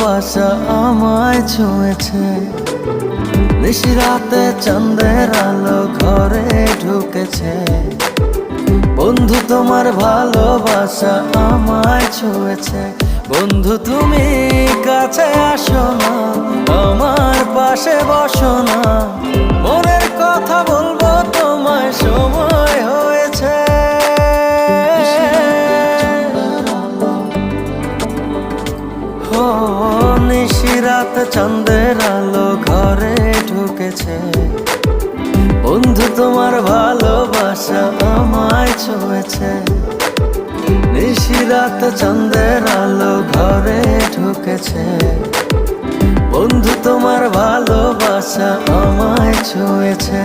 ভালোবাসা আমায় ছুঁয়েছে। নিশিরাতে চাঁদের আলো ঘরে ঢুকেছে। বন্ধু তোমার ভালোবাসা আমায় ছুঁয়েছে। বন্ধু তুমি কাছে আসো না, আমার পাশে বসো না, মনের কথা বলবো তোমায় সময় হয়েছে। ও নিশিরাতে চাঁদের আলো ঘরে ঢুকেছে। বন্ধু তোমার ভালোবাসা আমায় ছুঁয়েছে। নিশিরাতে চাঁদের আলো ঘরে ঢুকেছে। বন্ধু তোমার ভালোবাসা আমায় ছুঁয়েছে।